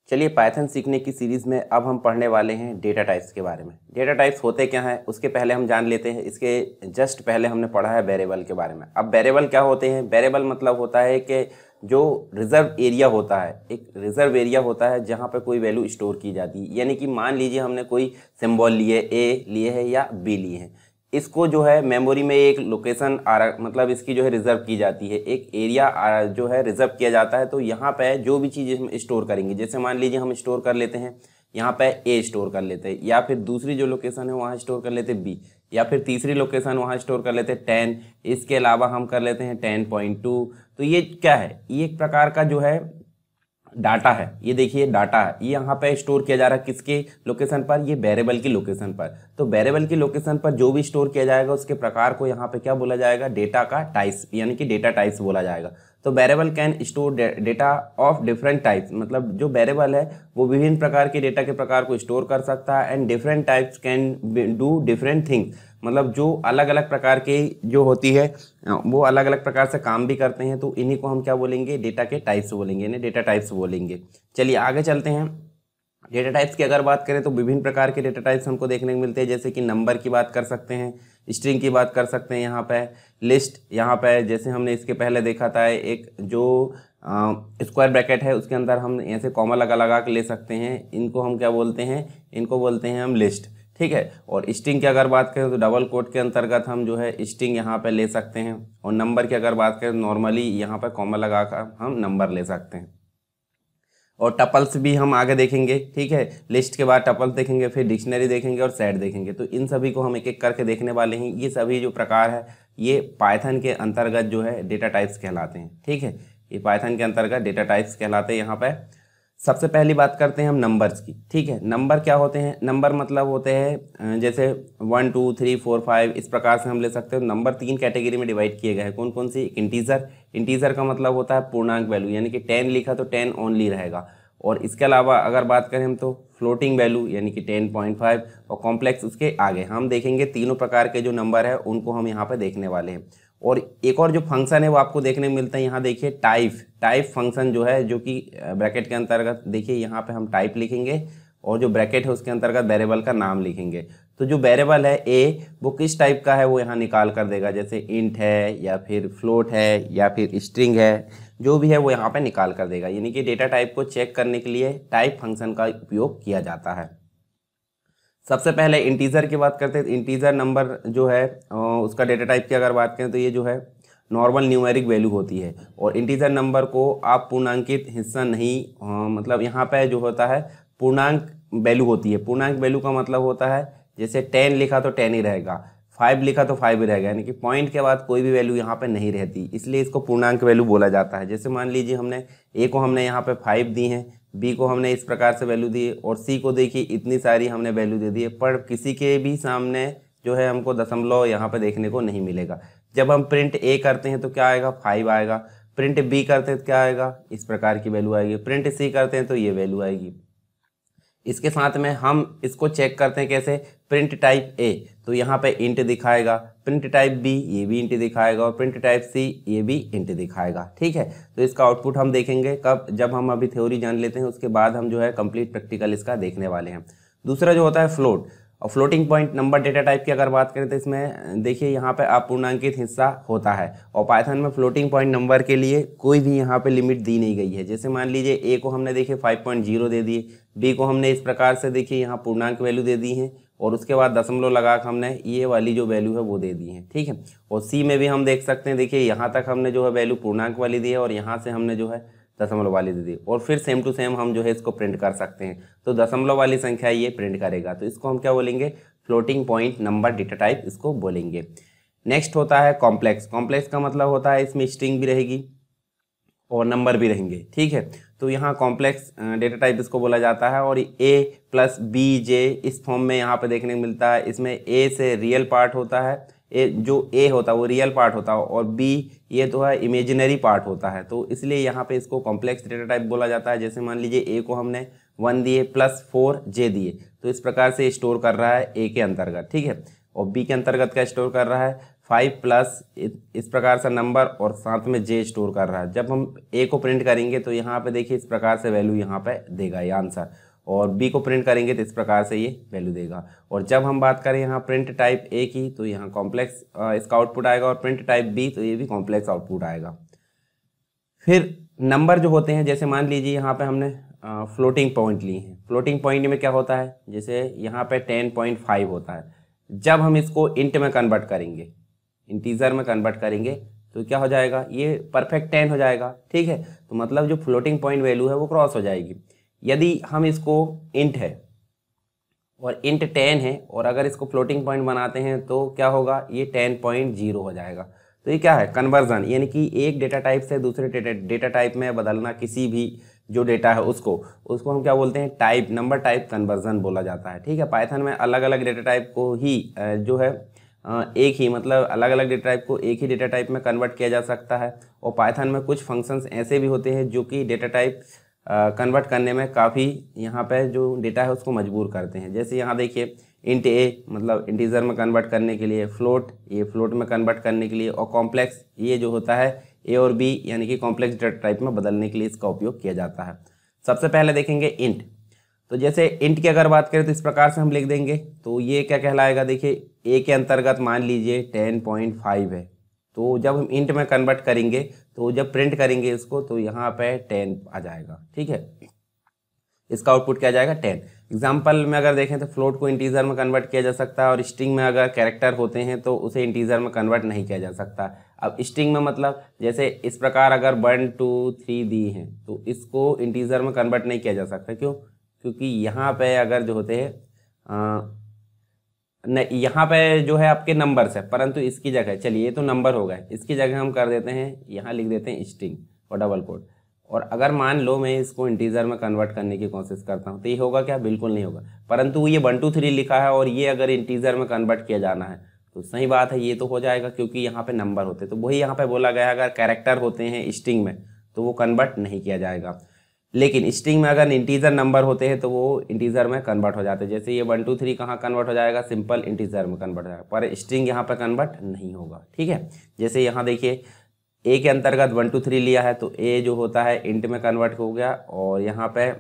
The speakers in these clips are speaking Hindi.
चलिए पाइथन सीखने की सीरीज़ में अब हम पढ़ने वाले हैं डेटा टाइप्स के बारे में। डेटा टाइप्स होते क्या हैं उसके पहले हम जान लेते हैं। इसके जस्ट पहले हमने पढ़ा है वेरिएबल के बारे में। अब वेरिएबल क्या होते हैं? वेरिएबल मतलब होता है कि जो रिजर्व एरिया होता है, एक रिजर्व एरिया होता है जहाँ पे कोई वैल्यू स्टोर की जाती है। यानी कि मान लीजिए हमने कोई सिंबल लिए, ए लिए है या बी लिए हैं, इसको जो है मेमोरी में एक लोकेशन मतलब इसकी जो है रिजर्व की जाती है, एक एरिया जो है रिजर्व किया जाता है। तो यहाँ पे जो भी चीज़ हम स्टोर करेंगे, जैसे मान लीजिए हम स्टोर कर लेते हैं यहाँ पे ए स्टोर कर लेते हैं, या फिर दूसरी जो लोकेशन है वहाँ स्टोर कर लेते हैं बी, या फिर तीसरी लोकेशन वहाँ स्टोर कर लेते हैं 10। इसके अलावा हम कर लेते हैं 10.2। तो ये क्या है? ये एक प्रकार का जो है डाटा है। ये देखिए डाटा है, ये यहाँ पे स्टोर किया जा रहा है किसके लोकेशन पर? ये वेरिएबल की लोकेशन पर। तो वेरिएबल की लोकेशन पर जो भी स्टोर किया जाएगा उसके प्रकार को यहाँ पे क्या बोला जाएगा? डेटा का टाइप्स, यानी कि डेटा टाइप्स बोला जाएगा। तो variable can store data of different types, मतलब जो वेरिएबल है वो विभिन्न प्रकार के डेटा के प्रकार को स्टोर कर सकता है। And different types can do different things, मतलब जो अलग अलग प्रकार के जो होती है वो अलग अलग प्रकार से काम भी करते हैं। तो इन्हीं को हम क्या बोलेंगे? डेटा के टाइप्स बोलेंगे, इन्हें डेटा टाइप्स बोलेंगे। चलिए आगे चलते हैं। डेटा टाइप्स की अगर बात करें तो विभिन्न प्रकार के डेटा टाइप्स हमको देखने को मिलते हैं, जैसे कि नंबर की बात कर सकते हैं, स्ट्रिंग की बात कर सकते हैं, यहाँ पे लिस्ट, यहाँ पे जैसे हमने इसके पहले देखा था एक जो स्क्वायर ब्रैकेट है उसके अंदर हम ऐसे कॉमा लगा लगा के ले सकते हैं, इनको हम क्या बोलते हैं? इनको बोलते हैं हम लिस्ट, ठीक है। और स्ट्रिंग की अगर बात करें तो डबल कोट के अंतर्गत हम जो है स्ट्रिंग यहाँ पे ले सकते हैं। और नंबर की अगर बात करें नॉर्मली यहाँ पे कॉमा लगा कर हम नंबर ले सकते हैं। और टपल्स भी हम आगे देखेंगे, ठीक है। लिस्ट के बाद टपल्स देखेंगे, फिर डिक्शनरी देखेंगे और सेट देखेंगे। तो इन सभी को हम एक एक करके देखने वाले हैं। ये सभी जो प्रकार है ये पाइथन के अंतर्गत जो है डेटा टाइप्स कहलाते हैं, ठीक है। ये पाइथन के अंतर्गत डेटा टाइप्स कहलाते हैं। यहाँ पे सबसे पहली बात करते हैं हम नंबर्स की, ठीक है। नंबर क्या होते हैं? नंबर मतलब होते हैं जैसे 1 2 3 4 5, इस प्रकार से हम ले सकते हो। नंबर 3 कैटेगरी में डिवाइड किए गए हैं। कौन कौन सी? इंटीजर, इंटीजर का मतलब होता है पूर्णांक वैल्यू, यानी कि 10 लिखा तो 10 ओनली रहेगा। और इसके अलावा अगर बात करें हम तो फ्लोटिंग वैल्यू, यानी कि 10.5, और कॉम्प्लेक्स उसके आगे हम देखेंगे। तीनों प्रकार के जो नंबर है उनको हम यहाँ पे देखने वाले हैं। और एक और जो फंक्शन है वो आपको देखने को मिलता है, यहाँ देखिए टाइप फंक्शन जो है, जो कि ब्रैकेट के अंतर्गत देखिए यहाँ पे हम टाइप लिखेंगे और जो ब्रैकेट है उसके अंतर्गत वेरिएबल का नाम लिखेंगे। तो जो वेरिएबल है ए वो किस टाइप का है वो यहाँ निकाल कर देगा, जैसे इंट है या फिर फ्लोट है या फिर स्ट्रिंग है, जो भी है वो यहाँ पे निकाल कर देगा। यानी कि डेटा टाइप को चेक करने के लिए टाइप फंक्शन का उपयोग किया जाता है। सबसे पहले इंटीजर की बात करते हैं। इंटीजर नंबर जो है उसका डेटा टाइप की अगर बात करें तो ये जो है नॉर्मल न्यूमेरिक वैल्यू होती है। और इंटीजर नंबर को आप पूर्णांकित हिस्सा नहीं मतलब यहाँ पे जो होता है पूर्णांक वैल्यू होती है। पूर्णांक वैल्यू का मतलब होता है जैसे 10 लिखा तो 10 ही रहेगा, 5 लिखा तो 5 ही रहेगा, यानी कि पॉइंट के बाद कोई भी वैल्यू यहाँ पे नहीं रहती, इसलिए इसको पूर्णांक वैल्यू बोला जाता है। जैसे मान लीजिए हमने ए को हमने यहाँ पे 5 दी है, बी को हमने इस प्रकार से वैल्यू दी, और सी को देखिए इतनी सारी हमने वैल्यू दे दी है, पर किसी के भी सामने जो है हमको दशमलव यहाँ पे देखने को नहीं मिलेगा। जब हम प्रिंट ए करते हैं तो क्या आएगा? 5 आएगा। प्रिंट बी करते हैं तो क्या आएगा? इस प्रकार की वैल्यू आएगी। प्रिंट सी करते हैं तो ये वैल्यू आएगी। इसके साथ में हम इसको चेक करते हैं कैसे? प्रिंट टाइप ए तो यहाँ पे इंट दिखाएगा, प्रिंट टाइप बी ये भी इंट दिखाएगा, और प्रिंट टाइप सी ये भी इंट दिखाएगा, ठीक है। तो इसका आउटपुट हम देखेंगे कब? जब हम अभी थ्योरी जान लेते हैं उसके बाद हम जो है कंप्लीट प्रैक्टिकल इसका देखने वाले हैं। दूसरा जो होता है फ्लोट, और floating point number data type की अगर बात करें तो इसमें देखिए यहाँ पे अपूर्णांकित हिस्सा होता है। और पाइथन में फ्लोटिंग पॉइंट नंबर के लिए कोई भी यहाँ पे लिमिट दी नहीं गई है। जैसे मान लीजिए ए को हमने देखिए 5.0 दे दिए, बी को हमने इस प्रकार से देखिए यहाँ पूर्णांक वैल्यू दे दी है, और उसके बाद दशमलव लगा कर हमने ये वाली जो वैल्यू है वो दे दी है, ठीक है। और सी में भी हम देख सकते हैं, देखिए यहाँ तक हमने जो है वैल्यू पूर्णांक वाली दी है और यहाँ से हमने जो है दशमलव वाली दे दी, और फिर सेम टू सेम हम जो है इसको प्रिंट कर सकते हैं। तो दशमलव वाली संख्या ये प्रिंट करेगा, तो इसको हम क्या बोलेंगे? Floating point number data type इसको बोलेंगे। नेक्स्ट होता है कॉम्प्लेक्स। कॉम्प्लेक्स का मतलब होता है इसमें स्ट्रिंग भी रहेगी और नंबर भी रहेंगे, ठीक है। तो यहाँ कॉम्प्लेक्स डेटा टाइप इसको बोला जाता है। और ए प्लस बी जे इस फॉर्म में यहाँ पे देखने को मिलता है। इसमें ए से रियल पार्ट होता है, जो ए होता है वो रियल पार्ट होता है, और बी ये तो है इमेजिनरी पार्ट होता है। तो इसलिए यहाँ पे इसको कॉम्प्लेक्स डेटा टाइप बोला जाता है। जैसे मान लीजिए ए को हमने 1 दिए प्लस 4 जे दिए, तो इस प्रकार से स्टोर कर रहा है ए के अंतर्गत, ठीक है। और बी के अंतर्गत क्या स्टोर कर रहा है? 5 प्लस इस प्रकार से नंबर और साथ में जे स्टोर कर रहा है। जब हम ए को प्रिंट करेंगे तो यहाँ पे देखिए इस प्रकार से वैल्यू यहाँ पे देगा ये आंसर, और बी को प्रिंट करेंगे तो इस प्रकार से ये वैल्यू देगा। और जब हम बात करें यहाँ प्रिंट टाइप ए की तो यहाँ कॉम्प्लेक्स इसका आउटपुट आएगा, और प्रिंट टाइप बी तो ये भी कॉम्प्लेक्स आउटपुट आएगा। फिर नंबर जो होते हैं, जैसे मान लीजिए यहाँ पे हमने फ्लोटिंग पॉइंट लिए हैं। फ्लोटिंग पॉइंट में क्या होता है, जैसे यहाँ पे 10.5 होता है। जब हम इसको इंट में कन्वर्ट करेंगे, इंटीजर में कन्वर्ट करेंगे तो क्या हो जाएगा, ये परफेक्ट 10 हो जाएगा। ठीक है, तो मतलब जो फ्लोटिंग पॉइंट वैल्यू है वो क्रॉस हो जाएगी। यदि हम इसको इंट है और इंट 10 है और अगर इसको फ्लोटिंग पॉइंट बनाते हैं तो क्या होगा, ये 10.0 हो जाएगा। तो ये क्या है, कन्वर्जन, यानी कि एक डेटा टाइप से दूसरे डेटा टाइप में बदलना किसी भी जो डेटा है उसको हम क्या बोलते हैं, टाइप, नंबर टाइप कन्वर्जन बोला जाता है। ठीक है, पाइथन में अलग अलग डेटा टाइप को ही जो है एक ही, मतलब अलग अलग डेटा टाइप को एक ही डेटा टाइप में कन्वर्ट किया जा सकता है। और पाइथन में कुछ फंक्शंस ऐसे भी होते हैं जो कि डेटा टाइप कन्वर्ट करने में काफ़ी यहाँ पे जो डेटा है उसको मजबूर करते हैं। जैसे यहाँ देखिए इंट ए मतलब इंटीजर में कन्वर्ट करने के लिए, फ्लोट ये फ्लोट में कन्वर्ट करने के लिए, और कॉम्प्लेक्स ये जो होता है ए और बी यानी कि कॉम्प्लेक्स डेटा टाइप में बदलने के लिए इसका उपयोग किया जाता है। सबसे पहले देखेंगे इंट। तो जैसे इंट की अगर बात करें तो इस प्रकार से हम लिख देंगे, तो ये क्या कहलाएगा, देखिए ए के अंतर्गत मान लीजिए 10.5 है, तो जब हम इंट में कन्वर्ट करेंगे तो जब प्रिंट करेंगे इसको तो यहाँ पे 10 आ जाएगा। ठीक है, इसका आउटपुट क्या जाएगा, 10। एग्जाम्पल में अगर देखें तो फ्लोट को इंटीजर में कन्वर्ट किया जा सकता है, और स्ट्रिंग में अगर कैरेक्टर होते हैं तो उसे इंटीजर में कन्वर्ट नहीं किया जा सकता। अब स्ट्रिंग में मतलब जैसे इस प्रकार अगर 1 2 3 दी हैं तो इसको इंटीजर में कन्वर्ट नहीं किया जा सकता। क्यों, क्योंकि यहाँ पे अगर जो होते हैं नहीं, यहाँ पे जो है आपके नंबर्स है, परंतु इसकी जगह, चलिए ये तो नंबर हो गए, इसकी जगह हम कर देते हैं, यहाँ लिख देते हैं स्ट्रिंग और डबल कोट। और अगर मान लो मैं इसको इंटीजर में कन्वर्ट करने की कोशिश करता हूँ तो ये होगा क्या, बिल्कुल नहीं होगा। परंतु ये 1 2 3 लिखा है और ये अगर इंटीजर में कन्वर्ट किया जाना है तो सही बात है, ये तो हो जाएगा क्योंकि यहाँ पे नंबर होते। तो वही यहाँ पे बोला गया, अगर कैरेक्टर होते हैं स्ट्रिंग में तो वो कन्वर्ट नहीं किया जाएगा, लेकिन स्ट्रिंग में अगर इंटीजर नंबर होते हैं तो वो इंटीजर में कन्वर्ट हो जाते हैं। जैसे ये 1 2 3 कहाँ कन्वर्ट हो जाएगा, सिंपल इंटीजर में कन्वर्ट हो जाएगा, पर स्ट्रिंग यहाँ पे कन्वर्ट नहीं होगा। ठीक है, जैसे यहाँ देखिए ए के अंतर्गत 1 2 3 लिया है तो ए जो होता है इंट में कन्वर्ट हो गया और यहाँ पे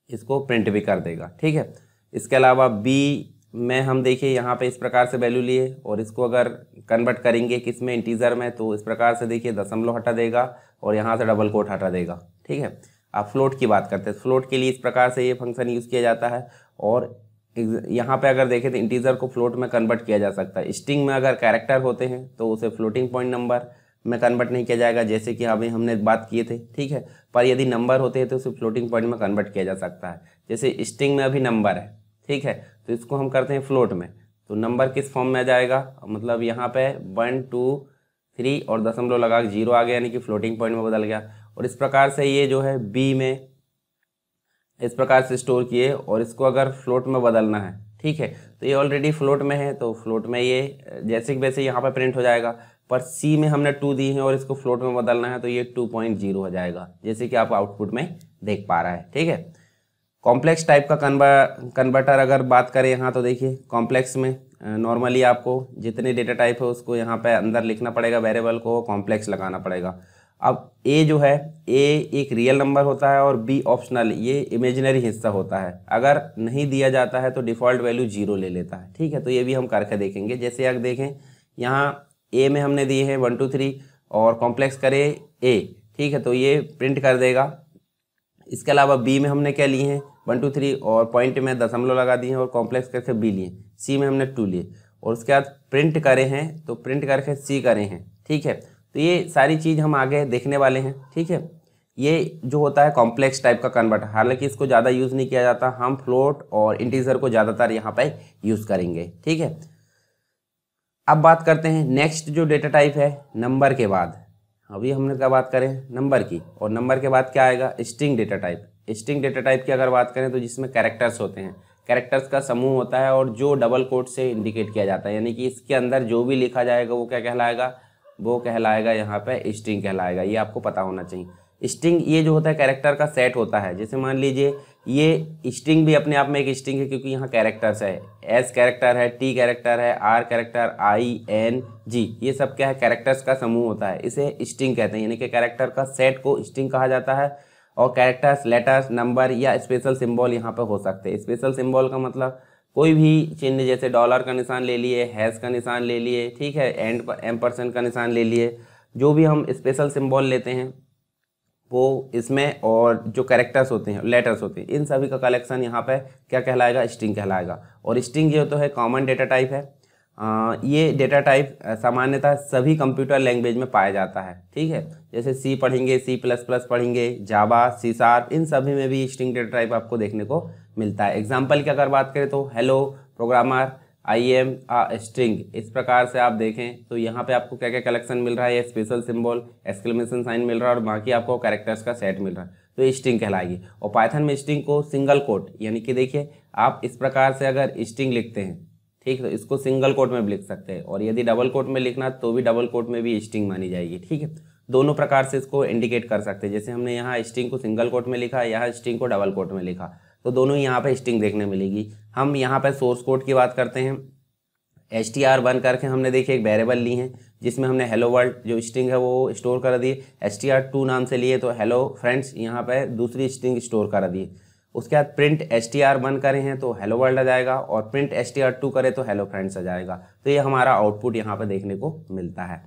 इसको प्रिंट भी कर देगा। ठीक है, इसके अलावा बी में हम देखिए यहाँ पे इस प्रकार से वैल्यू लिए और इसको अगर कन्वर्ट करेंगे किस में, इंटीजर में, तो इस प्रकार से देखिए दशमलव हटा देगा और यहाँ से डबल कोट हटा देगा। ठीक है, आप फ्लोट की बात करते हैं, फ्लोट के लिए इस प्रकार से ये फंक्शन यूज़ किया जाता है। और यहाँ पे अगर देखें तो इंटीजर को फ्लोट में कन्वर्ट किया जा सकता है। स्ट्रिंग में अगर कैरेक्टर होते हैं तो उसे फ्लोटिंग पॉइंट नंबर में कन्वर्ट नहीं किया जाएगा, जैसे कि अभी हमने बात किए थे। ठीक है, पर यदि नंबर होते हैं तो उसे फ्लोटिंग पॉइंट में कन्वर्ट किया जा सकता है। जैसे स्ट्रिंग में अभी नंबर है, ठीक है, तो इसको हम करते हैं फ्लोट में, तो नंबर किस फॉर्म में आ जाएगा, मतलब यहाँ पे 1 2 3 और दशमलव लगा 0 आ गया, यानी कि फ्लोटिंग पॉइंट में बदल गया। और इस प्रकार से ये जो है बी में इस प्रकार से स्टोर किए और इसको अगर फ्लोट में बदलना है, ठीक है, तो ये ऑलरेडी फ्लोट में है तो फ्लोट में ये जैसे कि वैसे यहाँ पे प्रिंट हो जाएगा। पर सी में हमने 2 दी है और इसको फ्लोट में बदलना है तो ये 2.0 हो जाएगा, जैसे कि आप आउटपुट में देख पा रहा है। ठीक है, कॉम्प्लेक्स टाइप का कन्वर्टर अगर बात करें यहाँ तो देखिए कॉम्प्लेक्स में नॉर्मली आपको जितने डेटा टाइप है उसको यहाँ पे अंदर लिखना पड़ेगा, वेरिएबल को कॉम्प्लेक्स लगाना पड़ेगा। अब ए जो है, ए एक रियल नंबर होता है और बी ऑप्शनल, ये इमेजिनरी हिस्सा होता है। अगर नहीं दिया जाता है तो डिफ़ॉल्ट वैल्यू 0 ले लेता है। ठीक है, तो ये भी हम करके देखेंगे। जैसे अगर देखें यहाँ ए में हमने दिए हैं 1 2 3 और कॉम्प्लेक्स करे ए, ठीक है, तो ये प्रिंट कर देगा। इसके अलावा बी में हमने क्या लिए हैं 1 2 3 और पॉइंट में दशमलव लगा दिए हैं और कॉम्प्लेक्स करके बी लिए। सी में हमने 2 लिए और उसके बाद प्रिंट करे हैं तो प्रिंट करके सी करे हैं। ठीक है, तो ये सारी चीज़ हम आगे देखने वाले हैं। ठीक है, ये जो होता है कॉम्प्लेक्स टाइप का कन्वर्टर, हालांकि इसको ज़्यादा यूज़ नहीं किया जाता, हम फ्लोट और इंटीजर को ज़्यादातर यहाँ पे यूज़ करेंगे। ठीक है, अब बात करते हैं नेक्स्ट जो डेटा टाइप है नंबर के बाद। अभी हमने क्या बात करें, नंबर की, और नंबर के बाद क्या आएगा, string data type. String data type की अगर बात करें तो जिसमें कैरेक्टर्स होते हैं, कैरेक्टर्स का समूह होता है और जो डबल कोट से इंडिकेट किया जाता है, यानी कि इसके अंदर जो भी लिखा जाएगा वो क्या कहलाएगा, वो कहलाएगा यहाँ पे स्ट्रिंग कहलाएगा। ये आपको पता होना चाहिए। स्ट्रिंग ये जो होता है कैरेक्टर का सेट होता है। जैसे मान लीजिए ये स्ट्रिंग भी अपने आप में एक स्ट्रिंग है, क्योंकि यहाँ कैरेक्टर्स है, एस कैरेक्टर है, टी कैरेक्टर है, आर कैरेक्टर, आई, एन, जी, ये सब क्या है, कैरेक्टर्स का समूह होता है, इसे स्ट्रिंग कहते हैं। यानी कि कैरेक्टर का सेट को स्ट्रिंग कहा जाता है। और कैरेक्टर्स, लेटर्स, नंबर या स्पेशल सिंबल यहाँ पर हो सकते हैं। स्पेशल सिंबल का मतलब कोई भी चिन्ह, जैसे डॉलर का निशान ले लिए, हैश का निशान ले लिए, ठीक है, एम्परसेंड का निशान ले लिए, जो भी हम स्पेशल सिंबल लेते हैं वो इसमें, और जो कैरेक्टर्स होते हैं, लेटर्स होते हैं, इन सभी का कलेक्शन यहाँ पे क्या कहलाएगा, स्ट्रिंग कहलाएगा। और स्ट्रिंग ये तो है कॉमन डेटा टाइप है। ये डेटा टाइप सामान्यतः सभी कंप्यूटर लैंग्वेज में पाया जाता है, ठीक है। जैसे सी पढ़ेंगे, C++ पढ़ेंगे, जावा, C#, इन सभी में भी स्ट्रिंग डेटा टाइप आपको देखने को मिलता है। एग्जाम्पल की अगर बात करें तो hello programmer, I am a string, इस प्रकार से आप देखें तो यहाँ पे आपको क्या क्या कलेक्शन मिल रहा है, स्पेशल सिंबल, एक्सक्लेमेशन साइन मिल रहा है, और बाकी आपको कैरेक्टर्स का सेट मिल रहा है, तो ये स्ट्रिंग कहलाएगी। और पाइथन में स्ट्रिंग को सिंगल कोट, यानी कि देखिए आप इस प्रकार से अगर स्ट्रिंग लिखते हैं, ठीक, तो इसको सिंगल कोट में भी लिख सकते हैं, और यदि डबल कोट में लिखना तो भी डबल कोट में भी स्ट्रिंग मानी जाएगी, ठीक है। दोनों प्रकार से इसको इंडिकेट कर सकते हैं। जैसे हमने यहाँ स्ट्रिंग को सिंगल कोट में लिखा, यहाँ स्ट्रिंग को डबल कोट में लिखा, तो दोनों यहाँ पे स्ट्रिंग देखने मिलेगी। हम यहाँ पे सोर्स कोड की बात करते हैं। str1 करके हमने देखिए एक वेरिएबल ली है, जिसमें हमने हेलो वर्ल्ड जो स्ट्रिंग है वो स्टोर कर दिए। str2 नाम से लिए तो हेलो फ्रेंड्स, यहाँ पे दूसरी स्ट्रिंग स्टोर कर दिए। उसके बाद प्रिंट str1 करें हैं तो हेलो वर्ल्ड आ जाएगा, और प्रिंट str2 करें तो हेलो फ्रेंड्स आ जाएगा। तो ये हमारा आउटपुट यहाँ पे देखने को मिलता है।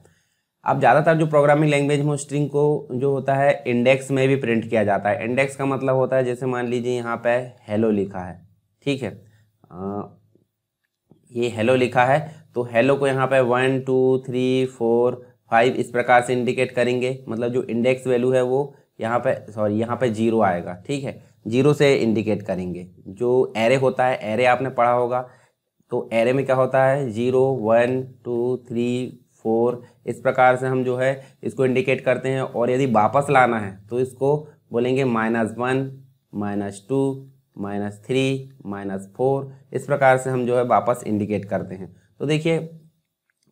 अब ज़्यादातर जो प्रोग्रामिंग लैंग्वेज में स्ट्रिंग को जो होता है इंडेक्स में भी प्रिंट किया जाता है। इंडेक्स का मतलब होता है, जैसे मान लीजिए यहाँ पे हेलो लिखा है, ठीक है, ये हेलो लिखा है, तो हेलो को यहाँ पे 1 2 3 4 5 इस प्रकार से इंडिकेट करेंगे। मतलब जो इंडेक्स वैल्यू है वो यहाँ पे, सॉरी, यहाँ पे 0 आएगा, ठीक है, 0 से इंडिकेट करेंगे। जो एरे होता है, एरे आपने पढ़ा होगा, तो एरे में क्या होता है, 0 1 2 3 4 इस प्रकार से हम जो है इसको इंडिकेट करते हैं। और यदि वापस लाना है तो इसको बोलेंगे -1 -2 -3 -4 इस प्रकार से हम जो है वापस इंडिकेट करते हैं। तो देखिए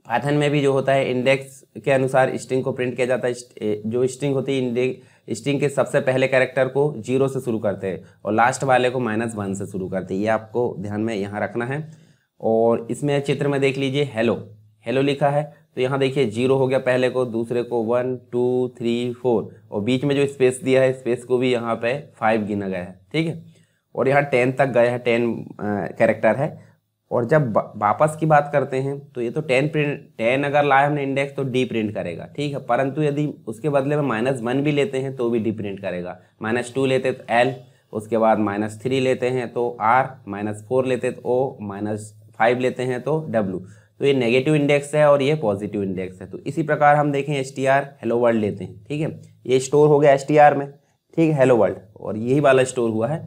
पाइथन में भी जो होता है इंडेक्स के अनुसार स्ट्रिंग को प्रिंट किया जाता है। जो स्ट्रिंग होती है, स्ट्रिंग के सबसे पहले कैरेक्टर को 0 से शुरू करते हैं और लास्ट वाले को -1 से शुरू करते हैं। ये आपको ध्यान में यहाँ रखना है। और इसमें चित्र में देख लीजिए हेलो, हेलो लिखा है, तो यहाँ देखिए 0 हो गया पहले को, दूसरे को 1 2 3 4, और बीच में जो स्पेस दिया है, स्पेस को भी यहाँ पे 5 गिना गया है, ठीक है। और यहाँ 10 तक गया है, 10 कैरेक्टर है। और जब वापस की बात करते हैं तो ये तो 10 अगर लाए हमने इंडेक्स तो डी प्रिंट करेगा, ठीक है। परंतु यदि उसके बदले में -1 भी लेते हैं तो भी डी प्रिंट करेगा। -2 लेते तो एल, उसके बाद -3 लेते हैं तो आर, -4 लेते तो ओ, -5 लेते हैं तो डब्ल्यू। तो ये नेगेटिव इंडेक्स है और ये पॉजिटिव इंडेक्स है। तो इसी प्रकार हम देखें str हेलो वर्ल्ड लेते हैं, ठीक है, ये स्टोर हो गया str में, ठीक है, हेलो वर्ल्ड, और यही वाला स्टोर हुआ है।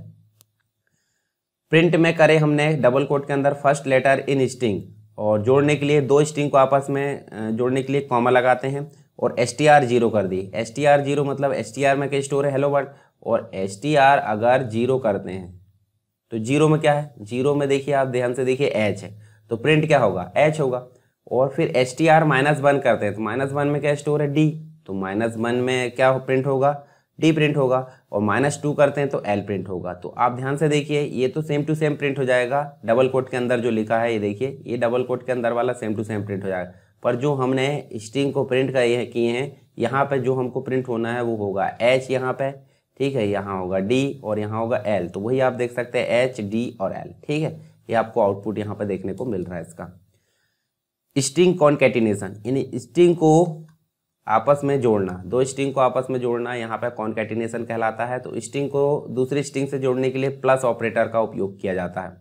प्रिंट में करे हमने डबल कोट के अंदर फर्स्ट लेटर इन स्ट्रिंग, और जोड़ने के लिए दो स्ट्रिंग को आपस में जोड़ने के लिए कॉमा लगाते हैं, और str0 कर दी। str0 मतलब str में क्या स्टोर है, हेलो वर्ल्ड, और str अगर 0 करते हैं तो 0 में क्या है, 0 में देखिए आप ध्यान से देखिए h है, तो प्रिंट क्या होगा, h होगा। और फिर str -1 करते हैं तो -1 में क्या स्टोर है, d, तो -1 में क्या प्रिंट होगा, d प्रिंट होगा। और -2 करते हैं तो l प्रिंट होगा। तो आप ध्यान से देखिए ये तो सेम टू सेम प्रिंट हो जाएगा, डबल कोट के अंदर जो लिखा है, ये देखिए ये डबल कोट के अंदर वाला सेम टू सेम प्रिंट हो जाएगा। पर जो हमने स्ट्रिंग को प्रिंट किए हैं, यहाँ पे जो हमको प्रिंट होना है वो होगा h यहाँ पे, ठीक है, यहाँ होगा d और यहाँ होगा l। तो वही आप देख सकते हैं h, d और l, ठीक है। ये आपको आउटपुट यहाँ पे देखने को मिल रहा है इसका। स्ट्रिंग कॉन्कैटिनेशन, यानी स्ट्रिंग को आपस में जोड़ना, दो स्ट्रिंग को आपस में जोड़ना यहाँ पे कॉन्कैटिनेशन कहलाता है। तो स्ट्रिंग को दूसरी स्ट्रिंग से जोड़ने के लिए प्लस ऑपरेटर का उपयोग किया जाता है।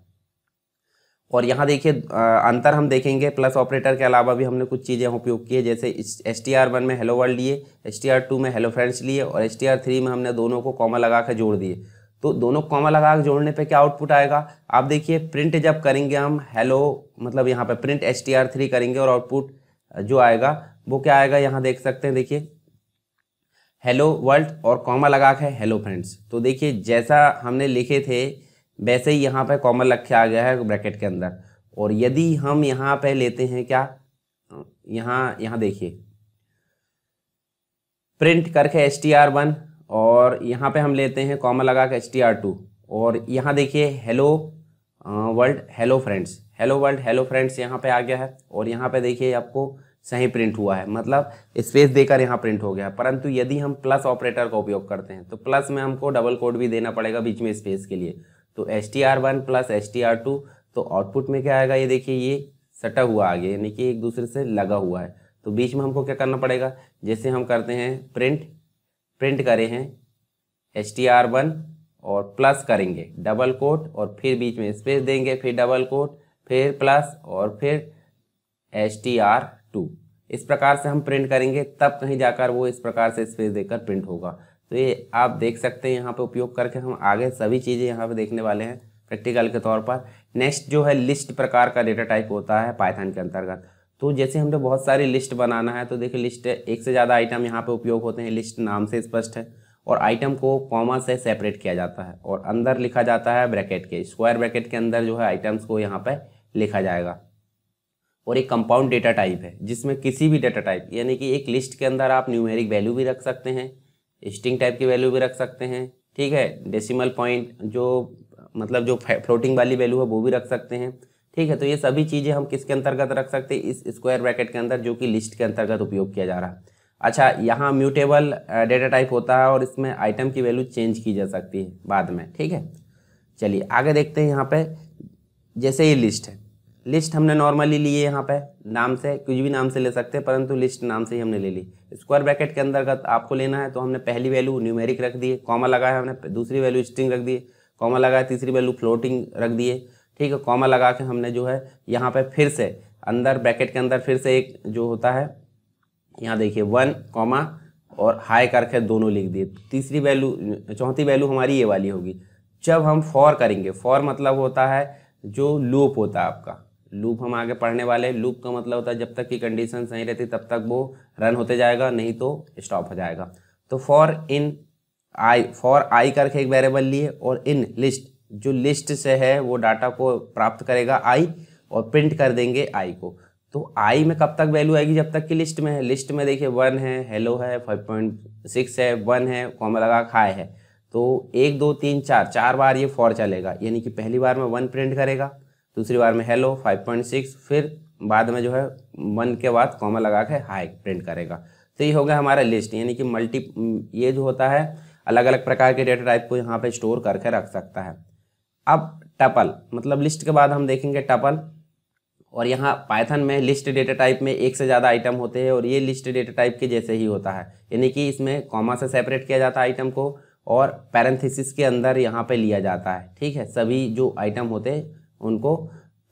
और यहाँ देखिए अंतर हम देखेंगे, प्लस ऑपरेटर के अलावा भी हमने कुछ चीज़ें उपयोग की है, जैसे str1 में हेलो वर्ल्ड लिए, str2 में हेलो फ्रेंड्स लिए, और str3 में हमने दोनों को कॉमा लगा कर जोड़ दिए। तो दोनों कॉमा लगा कर जोड़ने पे क्या आउटपुट आएगा, आप देखिए प्रिंट जब करेंगे हम हेलो, मतलब यहाँ पे प्रिंट str3 करेंगे और आउटपुट जो आएगा वो क्या आएगा, यहाँ देख सकते हैं, देखिए हेलो वर्ल्ड और कॉमा लगा के हेलो फ्रेंड्स। तो देखिए जैसा हमने लिखे थे वैसे ही यहाँ पे कॉमा लग आ गया है ब्रैकेट के अंदर। और यदि हम यहाँ पे लेते हैं क्या, यहाँ देखिए प्रिंट करके str1 और यहाँ पे हम लेते हैं कॉमा लगा के str2 और यहाँ देखिए hello world hello friends, hello world hello friends यहाँ पे आ गया है और यहाँ पे देखिए आपको सही प्रिंट हुआ है, मतलब स्पेस देकर यहाँ प्रिंट हो गया। परंतु यदि हम प्लस ऑपरेटर का उपयोग करते हैं तो प्लस में हमको डबल कोड भी देना पड़ेगा बीच में स्पेस के लिए। तो str1 प्लस str2, तो आउटपुट में क्या आएगा, ये देखिए ये सटा हुआ आ गया, यानी कि एक दूसरे से लगा हुआ है। तो बीच में हमको क्या करना पड़ेगा, जैसे हम करते हैं प्रिंट करे हैं str1 और प्लस करेंगे डबल कोट और फिर बीच में स्पेस देंगे, फिर डबल कोट, फिर प्लस और फिर str2। इस प्रकार से हम प्रिंट करेंगे, तब कहीं जाकर वो इस प्रकार से स्पेस देकर प्रिंट होगा। तो ये आप देख सकते हैं यहाँ पे उपयोग करके हम आगे सभी चीज़ें यहाँ पे देखने वाले हैं प्रैक्टिकल के तौर पर। नेक्स्ट जो है लिस्ट प्रकार का डेटा टाइप होता है पाइथन के अंतर्गत। तो जैसे हमने बहुत सारी लिस्ट बनाना है तो देखिए लिस्ट एक से ज़्यादा आइटम यहाँ पे उपयोग होते हैं, लिस्ट नाम से स्पष्ट है। और आइटम को कॉमा से सेपरेट किया जाता है और अंदर लिखा जाता है ब्रैकेट के, स्क्वायर ब्रैकेट के अंदर जो है आइटम्स को यहाँ पे लिखा जाएगा। और एक कंपाउंड डेटा टाइप है जिसमें किसी भी डेटा टाइप, यानी कि एक लिस्ट के अंदर आप न्यूमेरिक वैल्यू भी रख सकते हैं, स्ट्रिंग टाइप की वैल्यू भी रख सकते हैं, ठीक है, डेसिमल पॉइंट जो मतलब जो फ्लोटिंग वाली वैल्यू है वो भी रख सकते हैं, ठीक है। तो ये सभी चीज़ें हम किसके अंतर्गत रख सकते हैं, इस स्क्वायर ब्रैकेट के अंदर, जो कि लिस्ट के अंतर्गत उपयोग किया जा रहा है। अच्छा, यहाँ म्यूटेबल डेटा टाइप होता है और इसमें आइटम की वैल्यू चेंज की जा सकती है बाद में, ठीक है। चलिए आगे देखते हैं। यहाँ पे जैसे ये लिस्ट है, लिस्ट हमने नॉर्मली लिए यहाँ पे नाम से, कुछ भी नाम से ले सकते हैं, परंतु लिस्ट नाम से ही हमने ले ली। स्क्वायर ब्रैकेट के अंतर्गत आपको लेना है तो हमने पहली वैल्यू न्यूमेरिक रख दिए, कॉमा लगाया हमने, दूसरी वैल्यू स्ट्रिंग रख दिए, कॉमा लगाया, तीसरी वैल्यू फ्लोटिंग रख दिए, ठीक है। कॉमा लगा के हमने जो है यहाँ पे फिर से अंदर ब्रैकेट के अंदर फिर से एक जो होता है, यहाँ देखिए 1 कॉमा और हाई करके दोनों लिख दिए। तीसरी वैल्यू, चौथी वैल्यू हमारी ये वाली होगी। जब हम फॉर करेंगे, फॉर मतलब होता है जो लूप होता है आपका, लूप हम आगे पढ़ने वाले। लूप का मतलब होता है जब तक की कंडीशन सही रहती तब तक वो रन होते जाएगा, नहीं तो स्टॉप हो जाएगा। तो फॉर आई करके एक वेरिएबल लिए और इन लिस्ट, जो लिस्ट से है वो डाटा को प्राप्त करेगा आई और प्रिंट कर देंगे आई को। तो आई में कब तक वैल्यू आएगी, जब तक कि लिस्ट में है। लिस्ट में देखिए 1 है, हेलो है, 5.6 है, 1 है, कॉमा लगा हाई है। तो 1 2 3 4 बार ये फॉर चलेगा, यानी कि पहली बार में 1 प्रिंट करेगा, दूसरी बार में हेलो 5.6, फिर बाद में जो है 1 के बाद कॉमा लगा के हाई प्रिंट करेगा। तो ये हो गया हमारा लिस्ट, यानी कि ये जो होता है अलग अलग प्रकार के डेटा टाइप को यहाँ पे स्टोर करके रख सकता है। अब टपल मतलब लिस्ट के बाद हम देखेंगे टपल। और यहाँ पाइथन में लिस्ट डेटा टाइप में एक से ज़्यादा आइटम होते हैं और ये लिस्ट डेटा टाइप के जैसे ही होता है, यानी कि इसमें कॉमा से सेपरेट किया जाता है आइटम को और पैरेंथेसिस के अंदर यहाँ पे लिया जाता है, ठीक है। सभी जो आइटम होते हैं उनको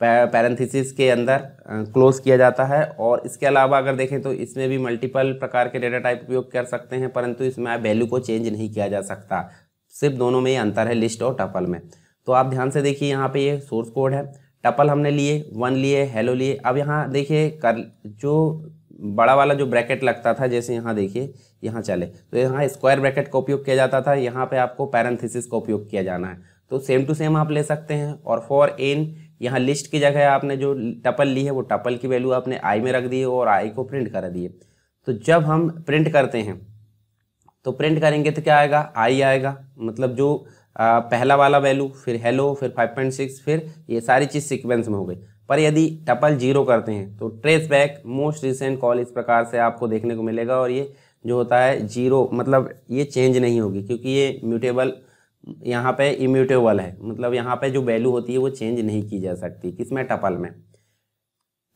पैरेंथेसिस के अंदर क्लोज किया जाता है। और इसके अलावा अगर देखें तो इसमें भी मल्टीपल प्रकार के डेटा टाइप उपयोग कर सकते हैं, परंतु इसमें वैल्यू को चेंज नहीं किया जा सकता। सिर्फ दोनों में ही अंतर है, लिस्ट और टपल में। तो आप ध्यान से देखिए, यहाँ पे ये सोर्स कोड है, टपल हमने लिए, 1 लिए, हेलो लिए। अब यहाँ देखिए जो बड़ा वाला जो ब्रैकेट लगता था, जैसे यहाँ देखिए यहाँ चले तो यहाँ स्क्वायर ब्रैकेट का उपयोग किया जाता था, यहाँ पे आपको पैरेंथेसिस का उपयोग किया जाना है। तो सेम टू सेम आप ले सकते हैं। और फॉर इन, यहाँ लिस्ट की जगह आपने जो टपल ली है वो टपल की वैल्यू आपने आई में रख दी और आई को प्रिंट कर दिए। तो जब हम प्रिंट करते हैं तो प्रिंट करेंगे तो क्या आएगा, आई आएगा, मतलब जो पहला वाला वैल्यू, फिर हेलो, फिर 5.6, फिर ये सारी चीज़ सीक्वेंस में हो गई। पर यदि टपल 0 करते हैं तो trace back most recent call इस प्रकार से आपको देखने को मिलेगा। और ये जो होता है 0 मतलब ये चेंज नहीं होगी, क्योंकि ये म्यूटेबल यहाँ पे इम्यूटेबल है, मतलब यहाँ पे जो वैल्यू होती है वो चेंज नहीं की जा सकती, किसमें, टपल में।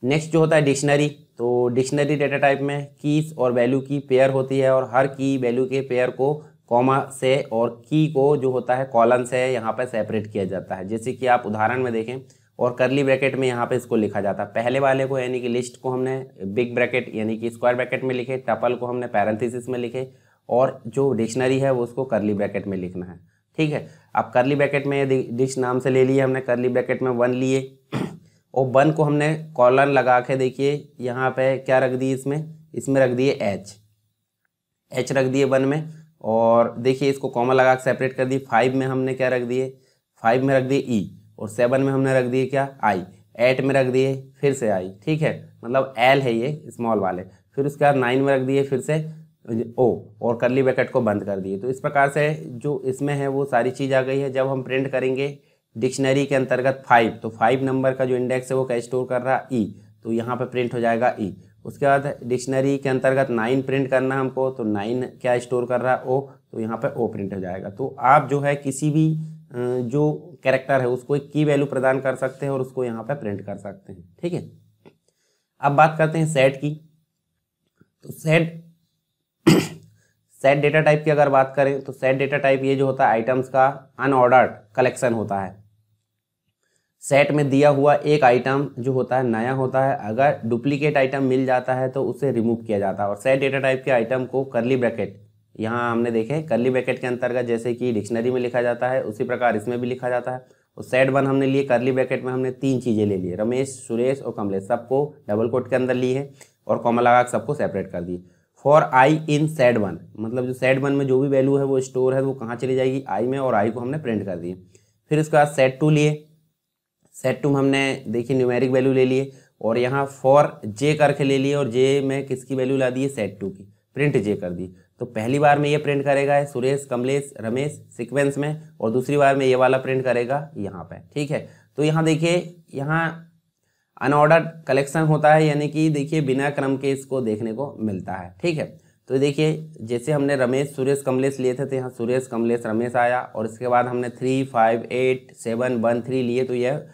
नेक्स्ट जो होता है डिक्शनरी। तो डिक्शनरी डेटा टाइप में कीज और वैल्यू की पेयर होती है और हर की वैल्यू के पेयर को कॉमा से और की को जो होता है कॉलन से यहाँ पे सेपरेट किया जाता है। जैसे कि आप उदाहरण में देखें, और करली ब्रैकेट में यहाँ पे इसको लिखा जाता है। पहले वाले को यानी कि लिस्ट को हमने बिग ब्रैकेट यानी कि स्क्वायर ब्रैकेट में लिखे, टपल को हमने पैरेंथेसिस में लिखे, और जो डिक्शनरी है वो उसको करली ब्रैकेट में लिखना है, ठीक है। अब करली ब्रैकेट में डिक्श नाम से ले लिए हमने, करली ब्रैकेट में 1 लिए और 1 को हमने कॉलन लगा के देखिए यहाँ पे क्या रख दिए, इसमें रख दिए एच रख दिए 1 में। और देखिए इसको कॉमा लगा के सेपरेट कर दी। 5 में हमने क्या रख दिए, 5 में रख दिए ई, और 7 में हमने रख दिए क्या, आई। 8 में रख दिए फिर से आई, ठीक है, मतलब एल है ये स्मॉल वाले। फिर उसके बाद 9 में रख दिए फिर से ओ और कर्ली ब्रैकेट को बंद कर दिए। तो इस प्रकार से जो इसमें है वो सारी चीज़ आ गई है। जब हम प्रिंट करेंगे डिक्शनरी के अंतर्गत 5, तो 5 नंबर का जो इंडेक्स है वो क्या स्टोर कर रहा है, ई, तो यहाँ पे प्रिंट हो जाएगा ई। उसके बाद डिक्शनरी के अंतर्गत 9 प्रिंट करना है हमको, तो 9 क्या स्टोर कर रहा है, ओ, तो यहाँ पे ओ प्रिंट हो जाएगा। तो आप जो है किसी भी जो कैरेक्टर है उसको एक की वैल्यू प्रदान कर सकते हैं और उसको यहाँ पे प्रिंट कर सकते हैं। ठीक है, अब बात करते हैं सेट की। तो सेट डेटा टाइप की अगर बात करें तो सेट डेटा टाइप ये जो होता है आइटम्स का अनऑर्डर्ड कलेक्शन होता है। सेट में दिया हुआ एक आइटम जो होता है नया होता है, अगर डुप्लीकेट आइटम मिल जाता है तो उसे रिमूव किया जाता है। और सेट डेटा टाइप के आइटम को कर्ली ब्रैकेट, यहाँ हमने देखे कर्ली ब्रैकेट के अंतर्गत जैसे कि डिक्शनरी में लिखा जाता है उसी प्रकार इसमें भी लिखा जाता है। और सेट 1 हमने लिए, कर्ली ब्रैकेट में हमने 3 चीज़ें ले लिए, रमेश, सुरेश और कमलेश, सबको डबल कोट के अंदर लिए है और कॉमा लगा के सबको सेपरेट कर दिए। फॉर आई इन सेट 1, मतलब जो सेट 1 में जो भी वैल्यू है वो स्टोर है वो कहाँ चली जाएगी, आई में, और आई को हमने प्रिंट कर दिए। फिर उसके बाद सेट 2 लिए, सेट 2 में हमने देखिए न्यूमेरिक वैल्यू ले लिए और यहाँ फॉर जे करके ले लिए और जे में किसकी वैल्यू ला दी है, सेट 2 की, प्रिंट जे कर दी। तो पहली बार में ये प्रिंट करेगा है सुरेश, कमलेश, रमेश सीक्वेंस में, और दूसरी बार में ये वाला प्रिंट करेगा यहाँ पे। ठीक है, तो यहाँ देखिए यहाँ अनऑर्डर्ड कलेक्शन होता है, यानी कि देखिए बिना क्रम के इसको देखने को मिलता है। ठीक है, तो देखिए जैसे हमने रमेश, सुरेश, कमलेश लिए थे तो यहाँ सुरेश, कमलेश, रमेश आया, और इसके बाद हमने 3, 5, 8, 7, 1, 3 लिए तो यह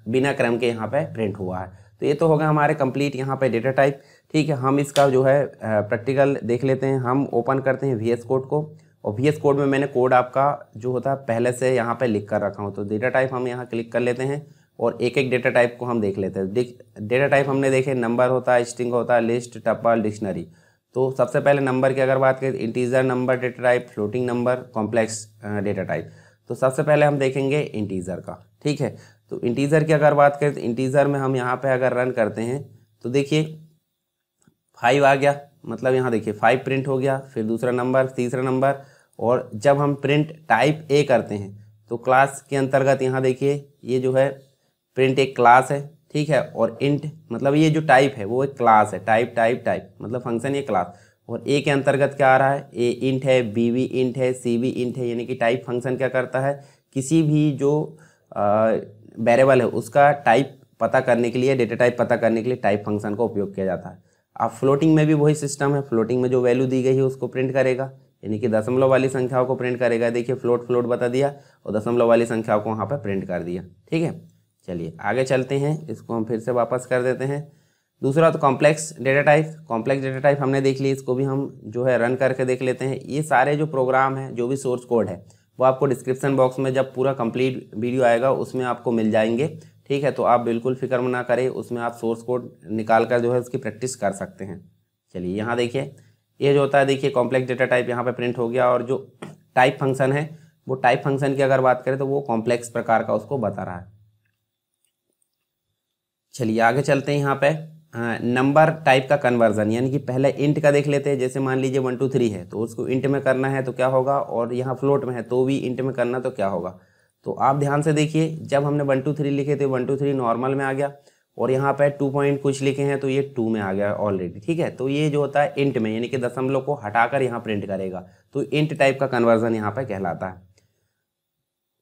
बिना क्रम के यहाँ पे प्रिंट हुआ है। तो ये तो होगा हमारे कंप्लीट यहाँ पे डेटा टाइप। ठीक है, हम इसका जो है प्रैक्टिकल देख लेते हैं। हम ओपन करते हैं VS कोड को, और VS कोड में मैंने कोड आपका जो होता है पहले से यहाँ पे लिख कर रखा हूँ। तो डेटा टाइप हम यहाँ क्लिक कर लेते हैं और एक एक डेटा टाइप को हम देख लेते हैं। डेटा टाइप हमने देखे, नंबर होता है, स्ट्रिंग होता है, लिस्ट, टपल, डिक्शनरी। तो सबसे पहले नंबर की अगर बात करें, integer number data type, floating number, complex data type. तो सबसे पहले हम देखेंगे इंटीजर का। ठीक है, तो इंटीजर की अगर बात करें तो इंटीजर में हम यहाँ पे अगर रन करते हैं तो देखिए 5 आ गया, मतलब यहाँ देखिए 5 प्रिंट हो गया, फिर दूसरा नंबर, तीसरा नंबर। और जब हम प्रिंट टाइप ए करते हैं तो क्लास के अंतर्गत यहाँ देखिए ये जो है प्रिंट एक क्लास है। ठीक है, और इंट मतलब ये जो टाइप है वो एक क्लास है, टाइप टाइप टाइप मतलब फंक्शन ये क्लास। और ए के अंतर्गत क्या आ रहा है, ए इंट है, बी भी इंट है, सी भी इंट है, यानी कि टाइप फंक्शन क्या करता है, किसी भी जो वेरिएबल है उसका टाइप पता करने के लिए, डेटा टाइप पता करने के लिए टाइप फंक्शन का उपयोग किया जाता है। अब फ्लोटिंग में भी वही सिस्टम है, फ्लोटिंग में जो वैल्यू दी गई है उसको प्रिंट करेगा, यानी कि दशमलव वाली संख्याओं को प्रिंट करेगा। देखिए फ्लोट फ्लोट बता दिया और दशमलव वाली संख्याओं को वहाँ पर प्रिंट कर दिया। ठीक है, चलिए आगे चलते हैं, इसको हम फिर से वापस कर देते हैं। दूसरा तो complex data type, complex data type हमने देख ली, इसको भी हम जो है रन करके देख लेते हैं। ये सारे जो प्रोग्राम हैं, जो भी सोर्स कोड है वो आपको डिस्क्रिप्शन बॉक्स में जब पूरा कंप्लीट वीडियो आएगा उसमें आपको मिल जाएंगे। ठीक है, तो आप बिल्कुल फिक्र ना करें, उसमें आप सोर्स कोड निकाल कर जो है उसकी प्रैक्टिस कर सकते हैं। चलिए यहाँ देखिए ये जो होता है, देखिए कॉम्प्लेक्स डेटा टाइप यहाँ पे प्रिंट हो गया, और जो टाइप फंक्शन है वो टाइप फंक्शन की अगर बात करें तो वो कॉम्प्लेक्स प्रकार का उसको बता रहा है। चलिए आगे चलते हैं। यहाँ पे नंबर टाइप का कन्वर्जन, यानी कि पहले इंट का देख लेते हैं। जैसे मान लीजिए 1 2 3 है तो उसको इंट में करना है तो क्या होगा, और यहाँ फ्लोट में है तो भी इंट में करना तो क्या होगा। तो आप ध्यान से देखिए, जब हमने 1 2 3 लिखे थे 1 2 3 नॉर्मल में आ गया, और यहाँ पे 2 पॉइंट कुछ लिखे हैं तो ये 2 में आ गया ऑलरेडी। ठीक है, तो ये जो होता है इंट में, यानी कि दशमलव को हटाकर यहाँ प्रिंट करेगा, तो इंट टाइप का कन्वर्जन यहाँ पे कहलाता है।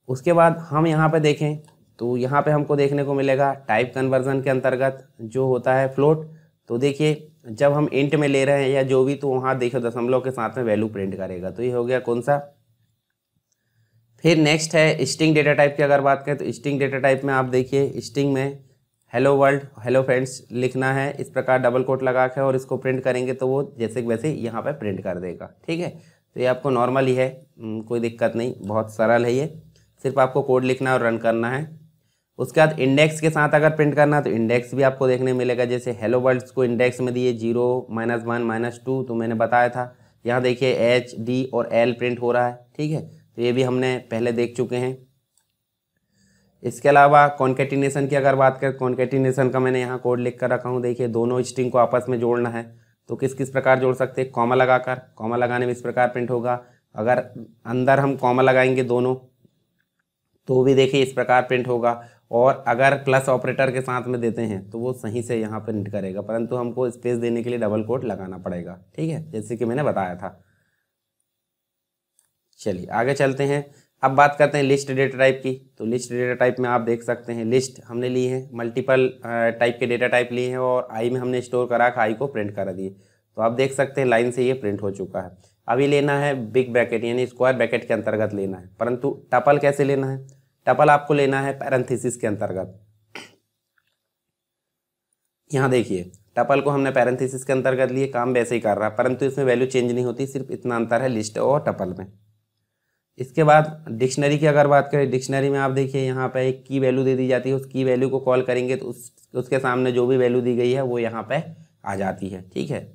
उसके बाद हम यहाँ पे देखें तो यहाँ पे हमको देखने को मिलेगा टाइप कन्वर्जन के अंतर्गत जो होता है फ्लोट। तो देखिए जब हम इंट में ले रहे हैं या जो भी, तो वहाँ देखो दशमलव के साथ में वैल्यू प्रिंट करेगा। तो ये हो गया कौन सा। फिर नेक्स्ट है स्ट्रिंग डेटा टाइप की अगर बात करें तो स्ट्रिंग डेटा टाइप में आप देखिए स्ट्रिंग में हेलो वर्ल्ड, हेलो फ्रेंड्स लिखना है, इस प्रकार डबल कोट लगा के और इसको प्रिंट करेंगे तो वो जैसे वैसे यहाँ पे प्रिंट कर देगा। ठीक है, तो ये आपको नॉर्मल ही है, कोई दिक्कत नहीं, बहुत सरल है ये, सिर्फ आपको कोड लिखना और रन करना है। उसके बाद इंडेक्स के साथ अगर प्रिंट करना है तो इंडेक्स भी आपको देखने मिलेगा। जैसे हेलो वर्ल्ड को इंडेक्स में दिए 0, -1, -2, तो मैंने बताया था। यहाँ देखिए H, D और L प्रिंट हो रहा है। ठीक है, तो ये भी हमने पहले देख चुके हैं। इसके अलावा कॉन्केटिनेशन की अगर बात करें, कॉन्केटिनेशन का मैंने यहाँ कोड लिख कर रखा हूँ। देखिए दोनों स्ट्रिंग को आपस में जोड़ना है तो किस किस प्रकार जोड़ सकते हैं, कॉमा लगाकर, कॉमा लगाने में इस प्रकार प्रिंट होगा। अगर अंदर हम कॉमा लगाएंगे दोनों तो भी देखिए इस प्रकार प्रिंट होगा। और अगर प्लस ऑपरेटर के साथ में देते हैं तो वो सही से यहाँ प्रिंट करेगा, परंतु हमको स्पेस देने के लिए डबल कोट लगाना पड़ेगा। ठीक है, जैसे कि मैंने बताया था। चलिए आगे चलते हैं। अब बात करते हैं लिस्ट डेटा टाइप की। तो लिस्ट डेटा टाइप में आप देख सकते हैं लिस्ट हमने ली है, मल्टीपल टाइप के डेटा टाइप लिए हैं और आई में हमने स्टोर करा कर आई को प्रिंट करा दिए। तो आप देख सकते हैं लाइन से ये प्रिंट हो चुका है। अभी लेना है बिग ब्रैकेट यानी स्क्वायर ब्रैकेट के अंतर्गत लेना है, परंतु टपल कैसे लेना है? टपल आपको लेना है पैरेंथेसिस के अंतर्गत। यहाँ देखिए टपल को हमने पैरेंथेसिस के अंतर्गत लिए, काम वैसे ही कर रहा है, परंतु इसमें वैल्यू चेंज नहीं होती, सिर्फ इतना अंतर है लिस्ट और टपल में। इसके बाद डिक्शनरी की अगर बात करें, डिक्शनरी में आप देखिए यहाँ पे एक की वैल्यू दे दी जाती है, उस की वैल्यू को कॉल करेंगे तो उसके सामने जो भी वैल्यू दी गई है वो यहाँ पे आ जाती है। ठीक है,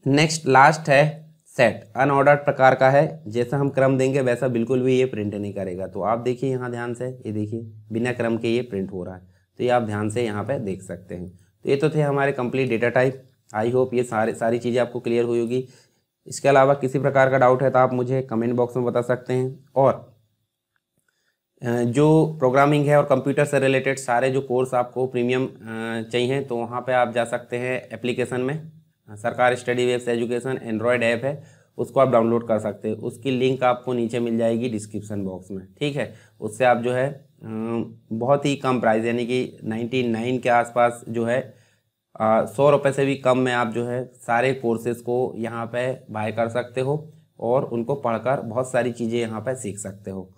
नेक्स्ट लास्ट है सेट। अनऑर्डर्ड प्रकार का है, जैसा हम क्रम देंगे वैसा बिल्कुल भी ये प्रिंट नहीं करेगा। तो आप देखिए यहाँ ध्यान से, ये देखिए बिना क्रम के ये प्रिंट हो रहा है, तो ये आप ध्यान से यहाँ पे देख सकते हैं। तो ये तो थे हमारे complete data type. I hope ये सारी चीज़ें आपको क्लियर हुई होगी। इसके अलावा किसी प्रकार का डाउट है तो आप मुझे कमेंट बॉक्स में बता सकते हैं। और जो प्रोग्रामिंग है और कंप्यूटर से रिलेटेड सारे जो कोर्स आपको प्रीमियम चाहिए तो वहाँ पे आप जा सकते हैं एप्लीकेशन में, सरकार study webs education Android app है, उसको आप डाउनलोड कर सकते हैं। उसकी लिंक आपको नीचे मिल जाएगी डिस्क्रिप्शन बॉक्स में। ठीक है, उससे आप जो है बहुत ही कम प्राइस यानी कि 99 के आसपास जो है 100 रुपये से भी कम में आप जो है सारे कोर्सेज़ को यहाँ पे बाय कर सकते हो और उनको पढ़कर बहुत सारी चीज़ें यहाँ पे सीख सकते हो।